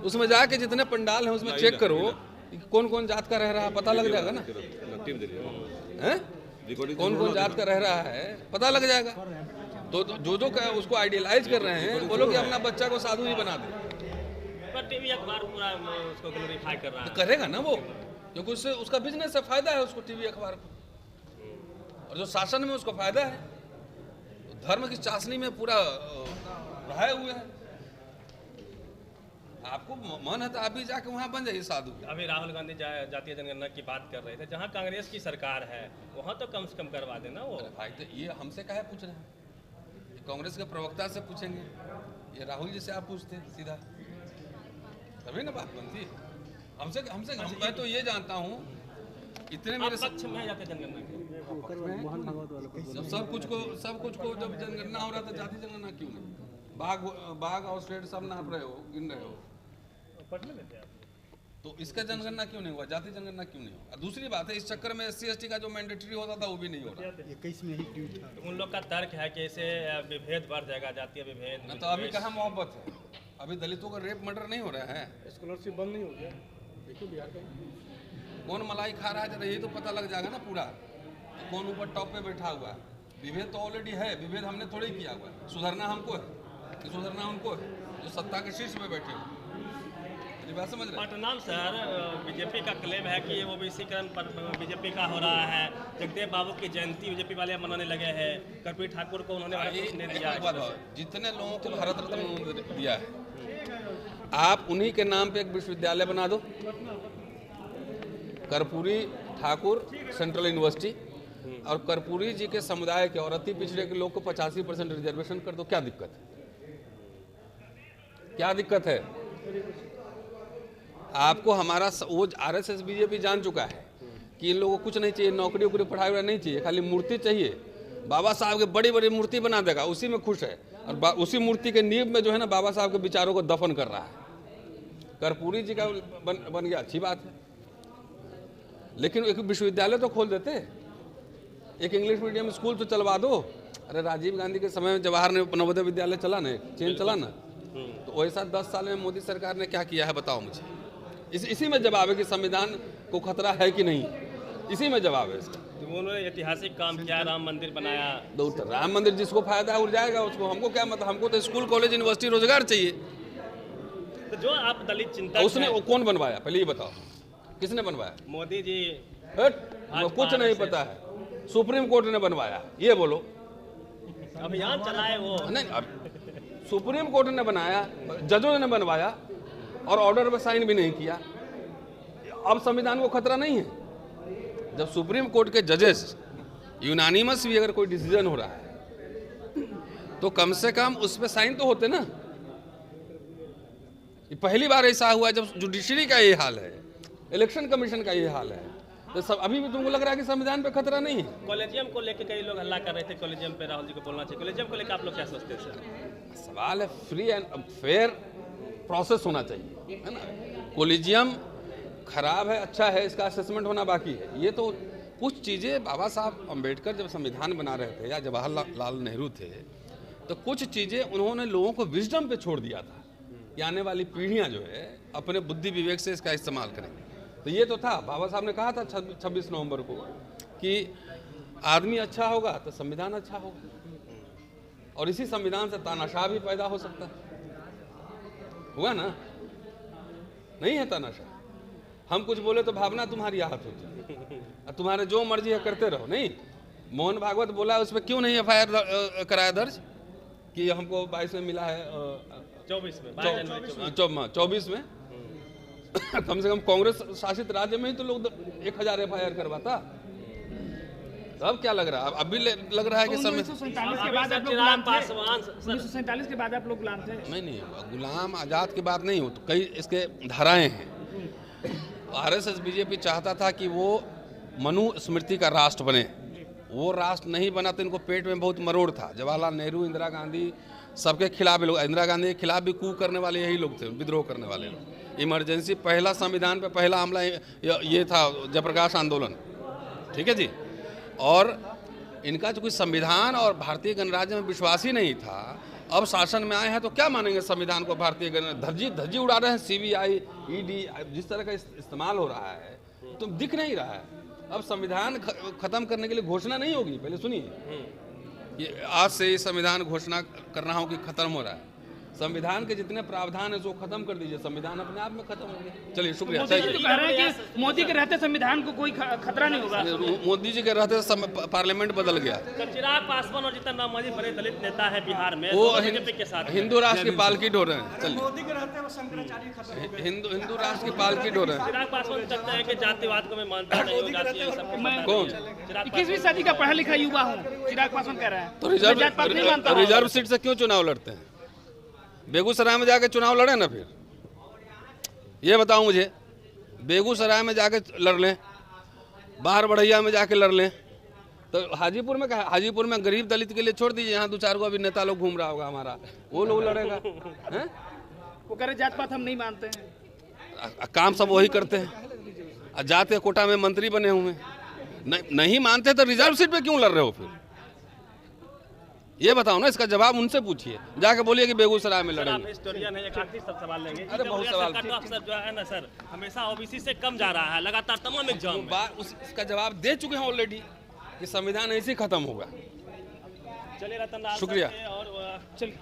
उसमें जाके जितने पंडाल हैं उसमें चेक करो कि कौन कौन जात का रह रहा है, पता लग जाएगा ना, हैं? कौन कौन जात का रह रहा है पता लग जाएगा। तो जो उसको आइडियलाइज कर रहे हैं, बोलो कि अपना बच्चा को साधु ही बना दे, पर टीवी अखबार पूरा उसको ग्लोरीफाई कर रहा है। तो करेगा ना वो, क्योंकि उससे उसका बिजनेस से फायदा है उसको, टीवी अखबार को। और जो शासन में उसको फायदा है, तो धर्म की चाशनी में पूरा रहाए हुए हैं। आपको मन है तो आप भी जाके वहां बन जाइए साधु। अभी राहुल गांधी जातीय जनगणना की बात कर रहे थे, जहां कांग्रेस की सरकार है वहां तो कम से कम करवा देना वो। भाई तो ये हमसे काहे पूछ रहे हैं, ये कांग्रेस के प्रवक्ता से पूछेंगे, ये राहुल जी से आप पूछते सीधा, तभी ना बात बनती। हमसे हमसे मैं तो ये जानता हूँ, इतने मेरे पक्ष में जातीय जनगणना सब कुछ को जब जनगणना हो रहा था, जाति जनगणना क्यों नहीं? बाघ और स्टेट सब नाप रहे हो, गिन रहे हो, पढ़ने में थे आप। तो इसका जनगणना क्यों नहीं हुआ, जाति जनगणना क्यों नहीं हुआ? दूसरी बात है, इस चक्कर में SC/ST का जो मैंडेटरी होता था वो भी नहीं हो रहा। 21 में ही ट्वीट था। तो उन लोग का तर्क है कि ऐसे विभेद बढ़ जाएगा, जातीय विभेद। ना तो अभी कहाँ मोहब्बत है, अभी दलितों का रेप मर्डर नहीं हो रहा है, स्कॉलरशिप बंद नहीं हो गया, देखिए बिहार का कौन मलाई खा रहा है जरा यही तो पता लग जाएगा ना पूरा, तो कौन ऊपर टॉप पे बैठा हुआ है। विभेद तो ऑलरेडी है, विभेद हमने थोड़ी किया हुआ है, सुधरना हमको है कि सुधरना उनको है जो सत्ता के शीर्ष पे बैठे हो। बात समझ रहे? पटना में सर बीजेपी का क्लेम है कि ये ओबीसीकरण पर बीजेपी का हो रहा है। जगदेव बाबू की जयंती बीजेपी वाले मनाने लगे हैं। कर्पूरी ठाकुर को उन्होंने दिया। जितने लोगों को भारत रत्न उन्होंने दिया है, आप उन्हीं के नाम पे एक विश्वविद्यालय बना दो, कर्पूरी ठाकुर सेंट्रल यूनिवर्सिटी, और कर्पूरी जी के समुदाय के और अति पिछड़े के लोग को 85% रिजर्वेशन कर दो। क्या दिक्कत है? क्या दिक्कत है? आपको हमारा वो RSS बीजेपी जान चुका है कि इन लोगों को कुछ नहीं चाहिए, नौकरी वोकरी पढ़ाई वढ़ाई नहीं चाहिए, खाली मूर्ति चाहिए। बाबा साहब के बड़ी बड़ी मूर्ति बना देगा, उसी में खुश है, और उसी मूर्ति के नींव में जो है ना बाबा साहब के विचारों को दफन कर रहा है। कर्पूरी जी का बन गया, अच्छी बात है, लेकिन एक विश्वविद्यालय तो खोल देते, एक इंग्लिश मीडियम स्कूल तो चलवा दो। अरे राजीव गांधी के समय में जवाहर नवोदय विद्यालय चला ना, चेन चला ना, तो वैसा 10 साल में मोदी सरकार ने क्या किया है बताओ मुझे। इसी में जवाब है कि संविधान को खतरा है कि नहीं, इसी में जवाब है इसका। तो उन्होंने ऐतिहासिक काम किया, राम मंदिर बनाया। तो राम मंदिर जिसको फायदा है उड़ जाएगा उसको, हमको क्या मतलब, हमको तो स्कूल कॉलेज यूनिवर्सिटी रोजगार चाहिए। तो जो आप दलित चिंतक उसने वो कौन बनवाया पहले ये बताओ, किसने बनवाया? मोदी जी। वो कुछ नहीं पता है, सुप्रीम कोर्ट ने बनवाया, ये बोलो। अभियान चलाए वो नहीं, अब सुप्रीम कोर्ट ने बनाया, जजों ने बनवाया, और ऑर्डर पे साइन भी नहीं किया। अब संविधान को खतरा नहीं है। जब सुप्रीम कोर्ट के जजेस यूनानिमस भी अगर कोई डिसीजन हो रहा है तो कम से कम उस पर साइन तो होते ना। ये पहली बार ऐसा हुआ जब जुडिशरी का ये हाल है, इलेक्शन कमीशन का ये हाल है, तो सब अभी भी तुमको लग रहा है कि संविधान पे खतरा नहीं है। कॉलेजियम को लेकर कई लोग हल्ला कर रहे थे, कॉलेजियम पे राहुल जी को बोलना चाहिए। कॉलेजियम को लेकर आप लोग क्या सोचते हैं सर? सवाल है, फ्री एंड फेयर प्रोसेस होना चाहिए, है ना। कॉलेजियम खराब है, अच्छा है, इसका असेसमेंट होना बाकी है। ये तो कुछ चीज़ें बाबा साहब अम्बेडकर जब संविधान बना रहे थे या जवाहरलाल नेहरू थे, तो कुछ चीज़ें उन्होंने लोगों को विजडम पे छोड़ दिया था कि आने वाली पीढ़ियां जो है अपने बुद्धि विवेक से इसका इस्तेमाल करेंगे। तो ये तो था, बाबा साहब ने कहा था 26 नवंबर को कि आदमी अच्छा होगा तो संविधान अच्छा होगा, और इसी संविधान से तानाशाह भी पैदा हो सकता है। हुआ ना? नहीं है तानाशाह। हम कुछ बोले तो भावना तुम्हारी आहत होती है, तुम्हारे जो मर्जी है करते रहो। नहीं, मोहन भागवत बोला, उस पर क्यों नहीं FIR कराया दर्ज कि हमको 22 में मिला है, 24 में 24 में कम से कम कांग्रेस शासित राज्य में ही तो लोग 1000 FIR करवाता। अब क्या लग रहा है? अब भी लग रहा है कि 1947 के बाद आप लोग गुलाम थे। 1947 के बाद आप लोग गुलाम थे। नहीं, गुलाम आज़ाद की बात नहीं हो, तो कई इसके धाराएं हैं। RSS बीजेपी चाहता था कि वो मनुस्मृति का राष्ट्र बने, वो राष्ट्र नहीं बना तो इनको पेट में बहुत मरोड़ था। जवाहरलाल नेहरू, इंदिरा गांधी, सबके खिलाफ लोग, इंदिरा गांधी के खिलाफ भी कूच करने वाले यही लोग थे, विद्रोह करने वाले लोग। इमरजेंसी पहला संविधान पे पहला हमला ये था जयप्रकाश आंदोलन, ठीक है जी। और इनका जो कोई संविधान और भारतीय गणराज्य में विश्वास ही नहीं था, अब शासन में आए हैं तो क्या मानेंगे संविधान को? भारतीय धज्जी उड़ा रहे हैं। सीबीआई, ईडी, जिस तरह का इस्तेमाल हो रहा है तो दिख नहीं रहा है। अब संविधान खत्म करने के लिए घोषणा नहीं होगी। पहले सुनिए, ये आज से संविधान घोषणा कर रहा हूँ कि खत्म हो रहा है। संविधान के जितने प्रावधान है उसको खत्म कर दीजिए, संविधान अपने आप में खत्म हो गया। चलिए शुक्रिया। मोदी जी तो कह रहे हैं कि मोदी के रहते संविधान को कोई खतरा नहीं होगा। मोदी जी के रहते पार्लियामेंट बदल गया। चिराग पासवान और जीतन राम मांझी बड़े दलित नेता है बिहार में, वो बीजेपी के साथ हिंदू राष्ट्र की पालकी ढो रहे हैं। चलिए, मोदी के रहते वो शंकराचार्य खत्म हो गए। हिंदू राष्ट्र की पालकी ढो रहे हैं। चिराग पासवान कहते हैं कि जातिवाद को मैं मानता नहीं हूं, जाति ये सब मैं कौन? 21वीं सदी का पढ़ा लिखा युवा हूँ, चिराग पासवान कह रहा है। तो मैं जात पात नहीं मानता हूँ। रिजर्व सीट से क्यों चुनाव लड़ते हैं? बेगूसराय में जाके चुनाव लड़े ना। फिर ये बताओ मुझे, बेगूसराय में जाके लड़ लें, बाहर बढ़ैया में जाके लड़ लें, तो हाजीपुर में क्या? हाजीपुर में गरीब दलित के लिए छोड़ दीजिए, यहाँ 2-4 को अभी नेता लोग घूम रहा होगा हमारा, वो लोग लड़ेगा हैं? वो कह रहे जात पात हम नहीं मानते हैं। काम सब वही करते हैं। जात के कोटा में मंत्री बने हुए हैं। नहीं मानते तो रिजर्व सीट पे क्यों लड़ रहे हो फिर? ये बताओ ना, इसका जवाब उनसे पूछिए। जाके बोलिए कि बेगूसराय में आप लड़ेंगे। हिस्टोरियन है, एक आखिरी सब सवाल लेंगे। अरे बहुत सवाल सरकार तो अक्सर जो है ना सर, हमेशा ओबीसी से कम जा रहा है लगातार तमाम एग्जाम में। उसका जवाब दे चुके हैं ऑलरेडी कि संविधान ऐसे ही खत्म होगा। चलिए रतन लाल शुक्रिया। सर के और चलिए।